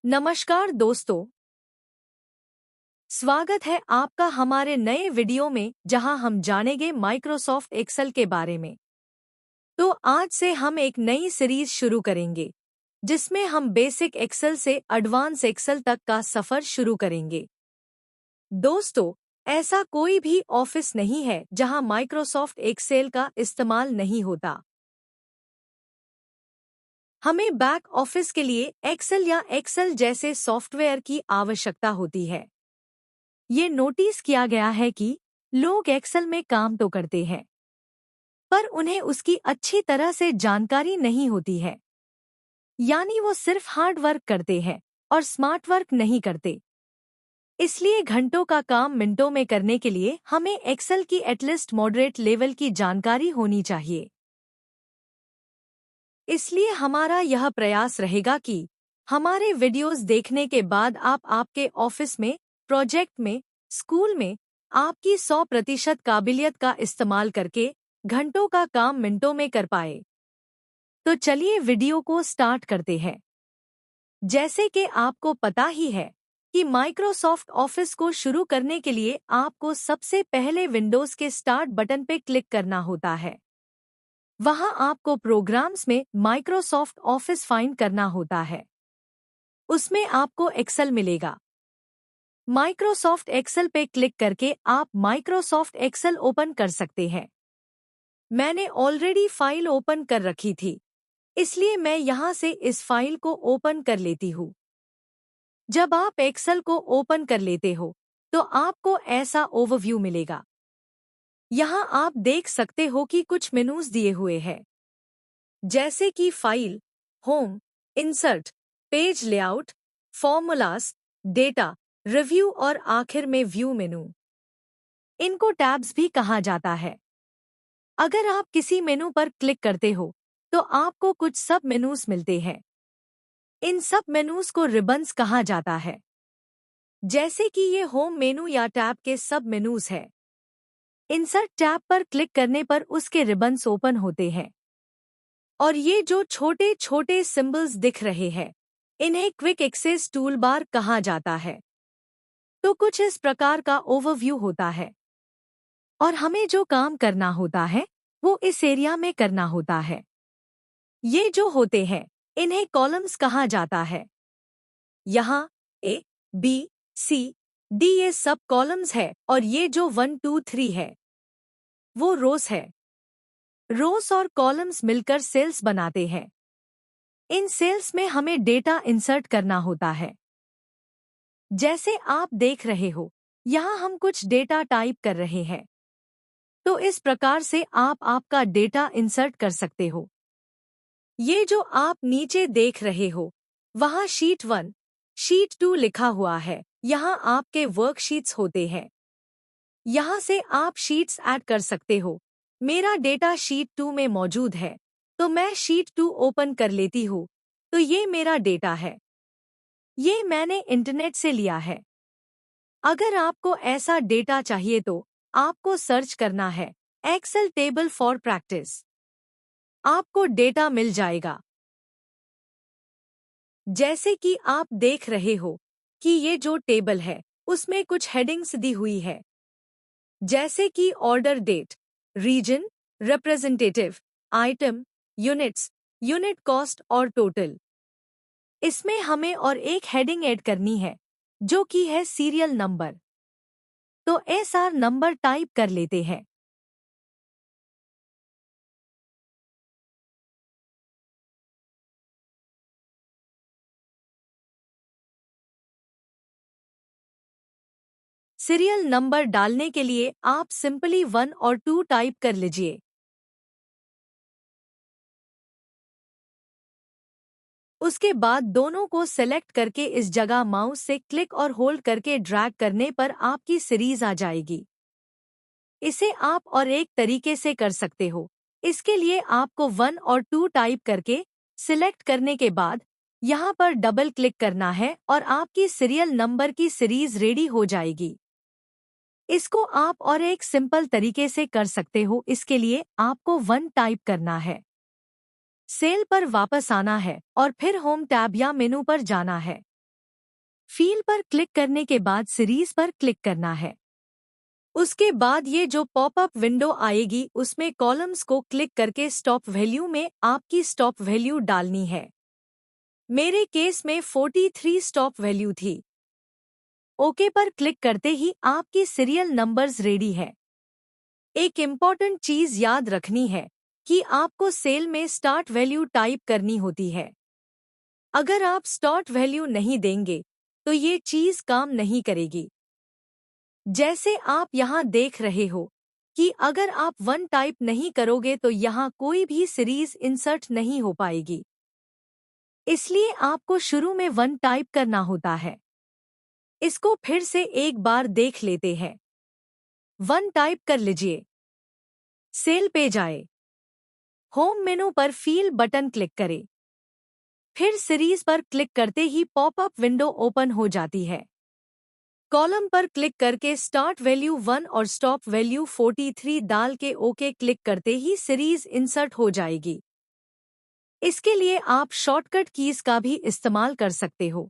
नमस्कार दोस्तों, स्वागत है आपका हमारे नए वीडियो में जहां हम जानेंगे माइक्रोसॉफ्ट एक्सेल के बारे में। तो आज से हम एक नई सीरीज शुरू करेंगे जिसमें हम बेसिक एक्सेल से एडवांस एक्सेल तक का सफर शुरू करेंगे। दोस्तों, ऐसा कोई भी ऑफिस नहीं है जहां माइक्रोसॉफ्ट एक्सेल का इस्तेमाल नहीं होता। हमें बैक ऑफिस के लिए एक्सेल या एक्सेल जैसे सॉफ्टवेयर की आवश्यकता होती है। ये नोटिस किया गया है कि लोग एक्सेल में काम तो करते हैं, पर उन्हें उसकी अच्छी तरह से जानकारी नहीं होती है। यानी वो सिर्फ हार्ड वर्क करते हैं और स्मार्ट वर्क नहीं करते। इसलिए घंटों का काम मिनटों में करने के लिए हमें एक्सेल की एटलीस्ट मॉडरेट लेवल की जानकारी होनी चाहिए। इसलिए हमारा यह प्रयास रहेगा कि हमारे वीडियोस देखने के बाद आप आपके ऑफिस में, प्रोजेक्ट में, स्कूल में आपकी 100% काबिलियत का इस्तेमाल करके घंटों का काम मिनटों में कर पाए। तो चलिए वीडियो को स्टार्ट करते हैं। जैसे कि आपको पता ही है कि माइक्रोसॉफ्ट ऑफिस को शुरू करने के लिए आपको सबसे पहले विंडोज के स्टार्ट बटन पे क्लिक करना होता है। वहां आपको प्रोग्राम्स में माइक्रोसॉफ्ट ऑफिस फाइंड करना होता है। उसमें आपको एक्सेल मिलेगा। माइक्रोसॉफ्ट एक्सेल पे क्लिक करके आप माइक्रोसॉफ्ट एक्सेल ओपन कर सकते हैं। मैंने ऑलरेडी फाइल ओपन कर रखी थी, इसलिए मैं यहां से इस फाइल को ओपन कर लेती हूँ। जब आप एक्सेल को ओपन कर लेते हो तो आपको ऐसा ओवरव्यू मिलेगा। यहाँ आप देख सकते हो कि कुछ मेनूज दिए हुए हैं, जैसे कि file, home, insert, page layout, formulas, data, review और आखिर में व्यू मेनू। इनको टैब्स भी कहा जाता है। अगर आप किसी मेनू पर क्लिक करते हो तो आपको कुछ सब मेनूज मिलते हैं। इन सब मेनूज को रिबन्स कहा जाता है। जैसे कि ये होम मेनू या टैब के सब मेनूज है। इंसर्ट टैब पर क्लिक करने पर उसके रिबन्स ओपन होते हैं। और ये जो छोटे छोटे सिंबल्स दिख रहे हैं, इन्हें क्विक एक्सेस टूलबार कहा जाता है। तो कुछ इस प्रकार का ओवरव्यू होता है और हमें जो काम करना होता है वो इस एरिया में करना होता है। ये जो होते हैं इन्हें कॉलम्स कहा जाता है। यहाँ ए, बी, सी, डी ये सब कॉलम्स है और ये जो 1, 2, 3 है वो रोज है। रोज और कॉलम्स मिलकर सेल्स बनाते हैं। इन सेल्स में हमें डेटा इंसर्ट करना होता है। जैसे आप देख रहे हो, यहाँ हम कुछ डेटा टाइप कर रहे हैं। तो इस प्रकार से आप आपका डेटा इंसर्ट कर सकते हो। ये जो आप नीचे देख रहे हो, वहाँ शीट 1, शीट 2 लिखा हुआ है। यहाँ आपके वर्कशीट्स होते हैं। यहाँ से आप शीट्स ऐड कर सकते हो। मेरा डेटा शीट 2 में मौजूद है, तो मैं शीट 2 ओपन कर लेती हूँ। तो ये मेरा डेटा है। ये मैंने इंटरनेट से लिया है। अगर आपको ऐसा डेटा चाहिए तो आपको सर्च करना है एक्सेल टेबल फॉर प्रैक्टिस। आपको डेटा मिल जाएगा। जैसे कि आप देख रहे हो कि ये जो टेबल है उसमें कुछ हेडिंग्स दी हुई है, जैसे कि order date, reason, representative, item, units, unit cost और टोटल। इसमें हमें और एक हेडिंग ऐड करनी है जो कि है सीरियल नंबर। तो एसआर नंबर टाइप कर लेते हैं। सीरियल नंबर डालने के लिए आप सिंपली 1 और 2 टाइप कर लीजिए। उसके बाद दोनों को सेलेक्ट करके इस जगह माउस से क्लिक और होल्ड करके ड्रैग करने पर आपकी सीरीज आ जाएगी। इसे आप और एक तरीके से कर सकते हो। इसके लिए आपको 1 और 2 टाइप करके सिलेक्ट करने के बाद यहाँ पर डबल क्लिक करना है और आपकी सीरियल नंबर की सीरीज रेडी हो जाएगी। इसको आप और एक सिंपल तरीके से कर सकते हो। इसके लिए आपको 1 टाइप करना है, सेल पर वापस आना है और फिर होम टैब या मेनू पर जाना है। फील पर क्लिक करने के बाद सीरीज पर क्लिक करना है। उसके बाद ये जो पॉपअप विंडो आएगी उसमें कॉलम्स को क्लिक करके स्टॉप वैल्यू में आपकी स्टॉप वैल्यू डालनी है। मेरे केस में 43 स्टॉप वैल्यू थी। ओके पर क्लिक करते ही आपकी सीरियल नंबर्स रेडी है। एक इम्पॉर्टेंट चीज याद रखनी है कि आपको सेल में स्टार्ट वैल्यू टाइप करनी होती है। अगर आप स्टार्ट वैल्यू नहीं देंगे तो ये चीज काम नहीं करेगी। जैसे आप यहाँ देख रहे हो कि अगर आप 1 टाइप नहीं करोगे तो यहाँ कोई भी सीरीज इंसर्ट नहीं हो पाएगी। इसलिए आपको शुरू में 1 टाइप करना होता है। इसको फिर से एक बार देख लेते हैं। 1 टाइप कर लीजिए। सेल पे जाए। होम मेनू पर फील बटन क्लिक करें। फिर सीरीज पर क्लिक करते ही पॉपअप विंडो ओपन हो जाती है। कॉलम पर क्लिक करके स्टार्ट वैल्यू 1 और स्टॉप वैल्यू 43 डाल के ओके क्लिक करते ही सीरीज इंसर्ट हो जाएगी। इसके लिए आप शॉर्टकट कीज का भी इस्तेमाल कर सकते हो।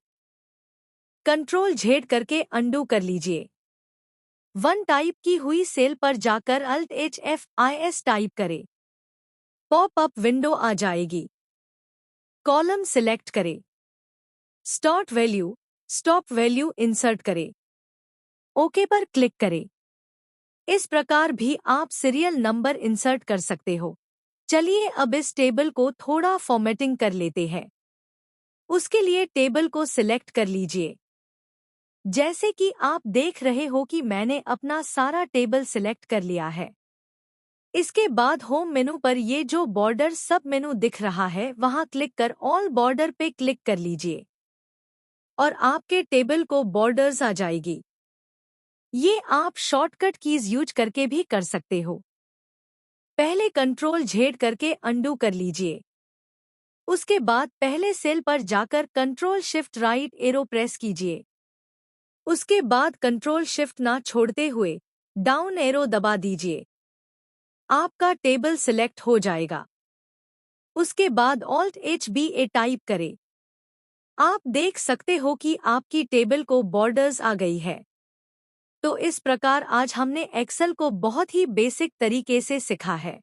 कंट्रोल Z करके अंडू कर लीजिए। 1 टाइप की हुई सेल पर जाकर Alt+H+F+IS टाइप करें। पॉपअप विंडो आ जाएगी। कॉलम सिलेक्ट करें। Start value, stop value insert करें। ओके पर क्लिक करें। इस प्रकार भी आप सीरियल नंबर इंसर्ट कर सकते हो। चलिए अब इस टेबल को थोड़ा फॉर्मेटिंग कर लेते हैं। उसके लिए टेबल को सिलेक्ट कर लीजिए। जैसे कि आप देख रहे हो कि मैंने अपना सारा टेबल सिलेक्ट कर लिया है। इसके बाद होम मेनू पर ये जो बॉर्डर सब मेनू दिख रहा है वहां क्लिक कर ऑल बॉर्डर पे क्लिक कर लीजिए और आपके टेबल को बॉर्डर्स आ जाएगी। ये आप शॉर्टकट कीज यूज करके भी कर सकते हो। पहले कंट्रोल Z करके अंडू कर लीजिए। उसके बाद पहले सेल पर जाकर control shift right arrow press कीजिए। उसके बाद कंट्रोल शिफ्ट ना छोड़ते हुए डाउन एरो दबा दीजिए। आपका टेबल सिलेक्ट हो जाएगा। उसके बाद Alt+HBA टाइप करें। आप देख सकते हो कि आपकी टेबल को बॉर्डर्स आ गई है। तो इस प्रकार आज हमने एक्सेल को बहुत ही बेसिक तरीके से सीखा है,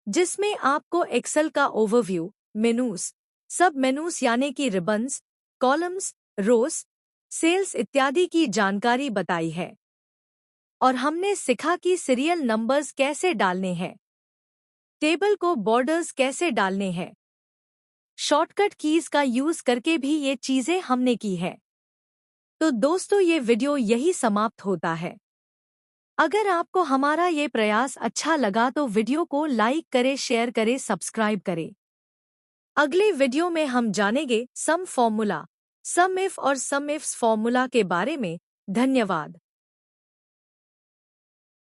जिसमें आपको एक्सेल का ओवरव्यू, मेनूज, सब मेनूज यानी कि रिबन्स, कॉलम्स, रोज, सेल्स इत्यादि की जानकारी बताई है और हमने सीखा कि सीरियल नंबर्स कैसे डालने हैं, टेबल को बॉर्डर्स कैसे डालने हैं। शॉर्टकट कीज का यूज करके भी ये चीजें हमने की है। तो दोस्तों ये वीडियो यही समाप्त होता है। अगर आपको हमारा ये प्रयास अच्छा लगा तो वीडियो को लाइक करें, शेयर करें, सब्सक्राइब करें। अगले वीडियो में हम जानेंगे सम फॉर्मूला, सम इफ और सम इफ्स फॉर्मूला के बारे में। धन्यवाद।